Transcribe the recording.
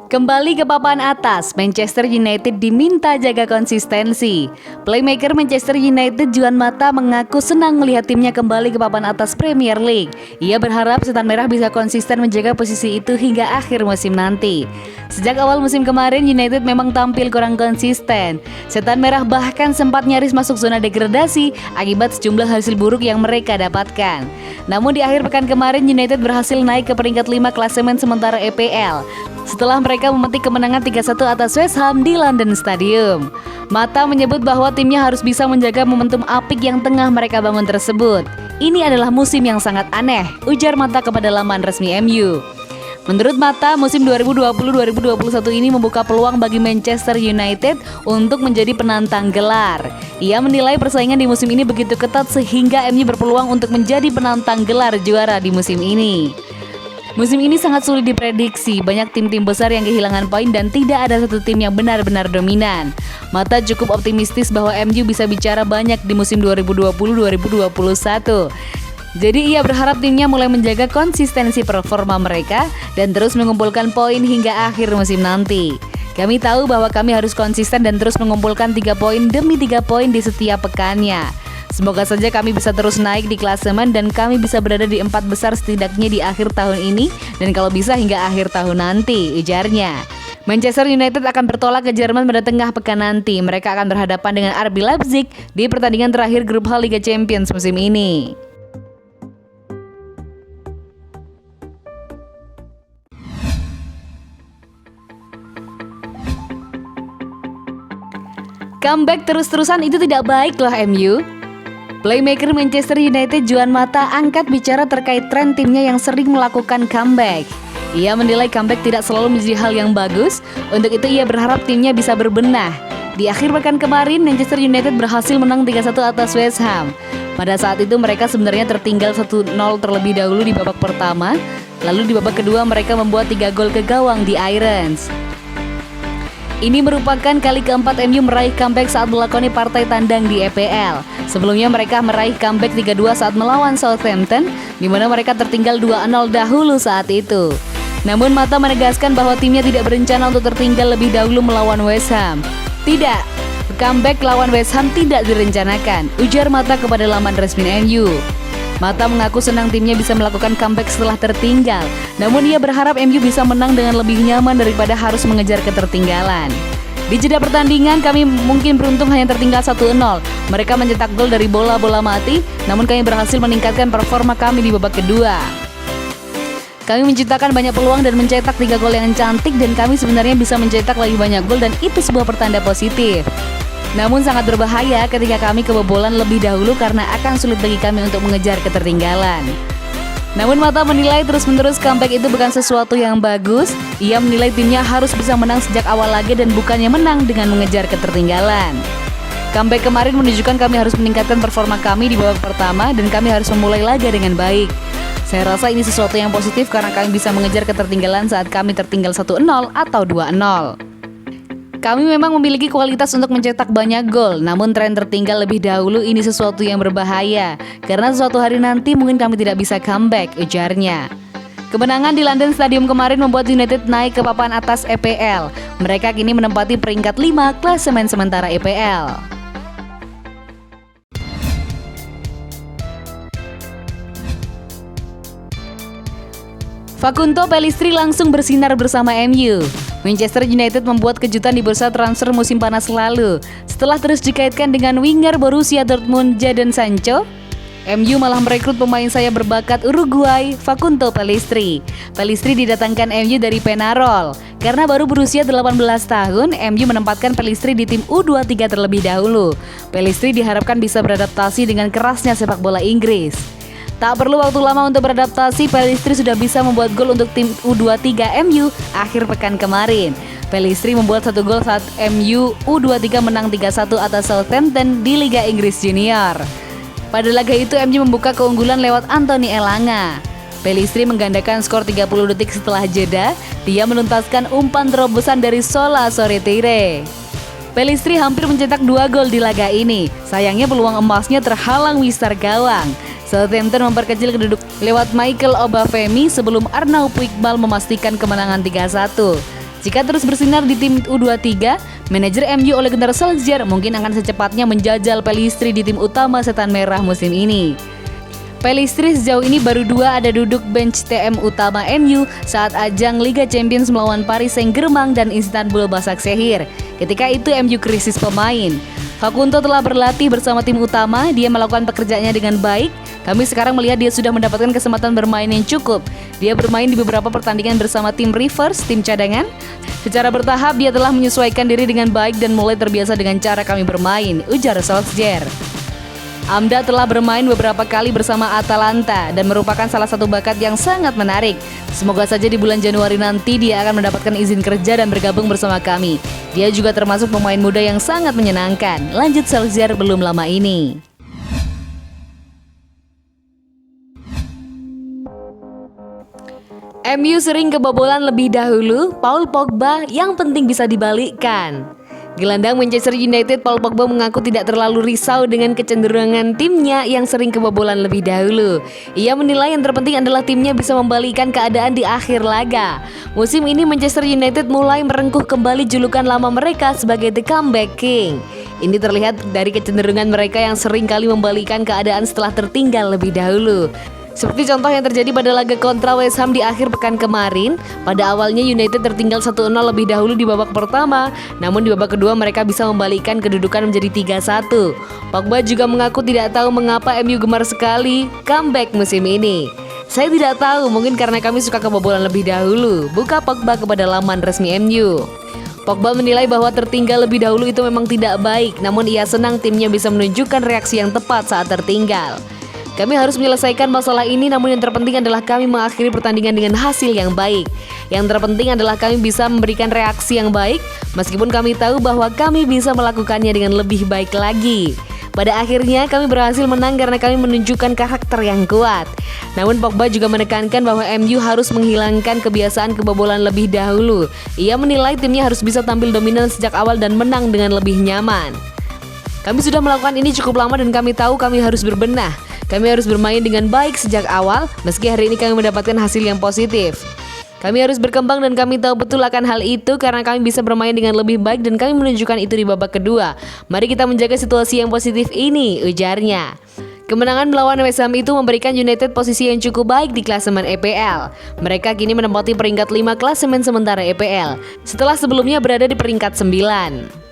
Kembali ke papan atas, Manchester United diminta jaga konsistensi. Playmaker Manchester United Juan Mata mengaku senang melihat timnya kembali ke papan atas Premier League. Ia berharap Setan Merah bisa konsisten menjaga posisi itu hingga akhir musim nanti. Sejak awal musim kemarin, United memang tampil kurang konsisten. Setan Merah bahkan sempat nyaris masuk zona degradasi akibat sejumlah hasil buruk yang mereka dapatkan. Namun di akhir pekan kemarin, United berhasil naik ke peringkat 5 klasemen sementara EPL. Setelah mereka memetik kemenangan 3-1 atas West Ham di London Stadium. Mata menyebut bahwa timnya harus bisa menjaga momentum apik yang tengah mereka bangun tersebut. Ini adalah musim yang sangat aneh, ujar Mata kepada laman resmi MU. Menurut Mata, musim 2020-2021 ini membuka peluang bagi Manchester United untuk menjadi penantang gelar. Ia menilai persaingan di musim ini begitu ketat sehingga MU berpeluang untuk menjadi penantang gelar juara di musim ini. Musim ini sangat sulit diprediksi, banyak tim-tim besar yang kehilangan poin dan tidak ada satu tim yang benar-benar dominan. Mata cukup optimistis bahwa MU bisa bicara banyak di musim 2020-2021. Jadi ia berharap timnya mulai menjaga konsistensi performa mereka dan terus mengumpulkan poin hingga akhir musim nanti. Kami tahu bahwa kami harus konsisten dan terus mengumpulkan 3 poin demi 3 poin di setiap pekannya. Semoga saja kami bisa terus naik di klasemen dan kami bisa berada di 4 besar setidaknya di akhir tahun ini dan kalau bisa hingga akhir tahun nanti, ujarnya. Manchester United akan bertolak ke Jerman pada tengah pekan nanti. Mereka akan berhadapan dengan RB Leipzig di pertandingan terakhir grup H Liga Champions musim ini. Comeback terus-terusan itu tidak baik loh MU. Playmaker Manchester United Juan Mata angkat bicara terkait tren timnya yang sering melakukan comeback. Ia menilai comeback tidak selalu menjadi hal yang bagus, untuk itu ia berharap timnya bisa berbenah. Di akhir pekan kemarin, Manchester United berhasil menang 3-1 atas West Ham. Pada saat itu mereka sebenarnya tertinggal 1-0 terlebih dahulu di babak pertama, lalu di babak kedua mereka membuat 3 gol ke gawang di Irons. Ini merupakan kali keempat MU meraih comeback saat melakoni partai tandang di EPL. Sebelumnya mereka meraih comeback 3-2 saat melawan Southampton, di mana mereka tertinggal 2-0 dahulu saat itu. Namun Mata menegaskan bahwa timnya tidak berencana untuk tertinggal lebih dahulu melawan West Ham. Tidak, comeback lawan West Ham tidak direncanakan, ujar Mata kepada laman resmi MU. Mata mengaku senang timnya bisa melakukan comeback setelah tertinggal, namun ia berharap MU bisa menang dengan lebih nyaman daripada harus mengejar ketertinggalan. Di jeda pertandingan, kami mungkin beruntung hanya tertinggal 1-0. Mereka mencetak gol dari bola-bola mati, namun kami berhasil meningkatkan performa kami di babak kedua. Kami menciptakan banyak peluang dan mencetak 3 gol yang cantik dan kami sebenarnya bisa mencetak lebih banyak gol dan itu sebuah pertanda positif. Namun sangat berbahaya ketika kami kebobolan lebih dahulu karena akan sulit bagi kami untuk mengejar ketertinggalan. Namun Mata menilai terus-menerus comeback itu bukan sesuatu yang bagus. Ia menilai timnya harus bisa menang sejak awal lagi dan bukannya menang dengan mengejar ketertinggalan. Comeback kemarin menunjukkan kami harus meningkatkan performa kami di babak pertama dan kami harus memulai laga dengan baik. Saya rasa ini sesuatu yang positif karena kami bisa mengejar ketertinggalan saat kami tertinggal 1-0 atau 2-0. Kami memang memiliki kualitas untuk mencetak banyak gol, namun tren tertinggal lebih dahulu ini sesuatu yang berbahaya, karena suatu hari nanti mungkin kami tidak bisa comeback, ujarnya. Kemenangan di London Stadium kemarin membuat United naik ke papan atas EPL. Mereka kini menempati peringkat 5 klasemen sementara EPL. Facundo Pellistri langsung bersinar bersama MU. Manchester United membuat kejutan di bursa transfer musim panas lalu. Setelah terus dikaitkan dengan winger Borussia Dortmund Jadon Sancho, MU malah merekrut pemain sayap berbakat Uruguay, Facundo Pellistri. Pellistri didatangkan MU dari Peñarol. Karena baru berusia 18 tahun, MU menempatkan Pellistri di tim U23 terlebih dahulu. Pellistri diharapkan bisa beradaptasi dengan kerasnya sepak bola Inggris. Tak perlu waktu lama untuk beradaptasi, Pellistri sudah bisa membuat gol untuk tim U23 MU akhir pekan kemarin. Pellistri membuat 1 gol saat MU U23 menang 3-1 atas Southampton di Liga Inggris Junior. Pada laga itu MU membuka keunggulan lewat Anthony Elanga. Pellistri menggandakan skor 30 detik setelah jeda. Dia menuntaskan umpan terobosan dari Sola Soretire. Pellistri hampir mencetak 2 gol di laga ini. Sayangnya peluang emasnya terhalang wisar gawang. Southampton memperkecil kedudukan lewat Michael Obafemi sebelum Arnaud Iqbal memastikan kemenangan 3-1. Jika terus bersinar di tim U23, manajer MU Ole Gunnar Solskjaer mungkin akan secepatnya menjajal Pellistri di tim utama Setan Merah musim ini. Pellistri sejauh ini baru 2 ada duduk bench TM utama MU saat ajang Liga Champions melawan Paris Saint-Germain dan Istanbul Başakşehir. Ketika itu MU krisis pemain. Facundo telah berlatih bersama tim utama, dia melakukan pekerjaannya dengan baik. Kami sekarang melihat dia sudah mendapatkan kesempatan bermain yang cukup. Dia bermain di beberapa pertandingan bersama tim Rivers, tim cadangan. Secara bertahap dia telah menyesuaikan diri dengan baik dan mulai terbiasa dengan cara kami bermain, ujar Solskjaer. Amda telah bermain beberapa kali bersama Atalanta dan merupakan salah satu bakat yang sangat menarik. Semoga saja di bulan Januari nanti dia akan mendapatkan izin kerja dan bergabung bersama kami. Dia juga termasuk pemain muda yang sangat menyenangkan, lanjut Solskjaer belum lama ini. MU sering kebobolan lebih dahulu, Paul Pogba yang penting bisa dibalikkan. Gelandang Manchester United Paul Pogba mengaku tidak terlalu risau dengan kecenderungan timnya yang sering kebobolan lebih dahulu. Ia menilai yang terpenting adalah timnya bisa membalikkan keadaan di akhir laga. Musim ini Manchester United mulai merengkuh kembali julukan lama mereka sebagai The Comeback King. Ini terlihat dari kecenderungan mereka yang sering kali membalikkan keadaan setelah tertinggal lebih dahulu. Seperti contoh yang terjadi pada laga kontra West Ham di akhir pekan kemarin. Pada awalnya United tertinggal 1-0 lebih dahulu di babak pertama, namun di babak kedua mereka bisa membalikkan kedudukan menjadi 3-1. Pogba juga mengaku tidak tahu mengapa MU gemar sekali comeback musim ini. Saya tidak tahu, mungkin karena kami suka kebobolan lebih dahulu, buka Pogba kepada laman resmi MU. Pogba menilai bahwa tertinggal lebih dahulu itu memang tidak baik, namun ia senang timnya bisa menunjukkan reaksi yang tepat saat tertinggal. Kami harus menyelesaikan masalah ini, namun yang terpenting adalah kami mengakhiri pertandingan dengan hasil yang baik. Yang terpenting adalah kami bisa memberikan reaksi yang baik, meskipun kami tahu bahwa kami bisa melakukannya dengan lebih baik lagi. Pada akhirnya kami berhasil menang karena kami menunjukkan karakter yang kuat. Namun Pogba juga menekankan bahwa MU harus menghilangkan kebiasaan kebobolan lebih dahulu. Ia menilai timnya harus bisa tampil dominan sejak awal dan menang dengan lebih nyaman. Kami sudah melakukan ini cukup lama dan kami tahu kami harus berbenah. Kami harus bermain dengan baik sejak awal, meski hari ini kami mendapatkan hasil yang positif. Kami harus berkembang dan kami tahu betul akan hal itu karena kami bisa bermain dengan lebih baik dan kami menunjukkan itu di babak kedua. Mari kita menjaga situasi yang positif ini, ujarnya. Kemenangan melawan West Ham itu memberikan United posisi yang cukup baik di klasemen EPL. Mereka kini menempati peringkat 5 klasemen sementara EPL, setelah sebelumnya berada di peringkat 9.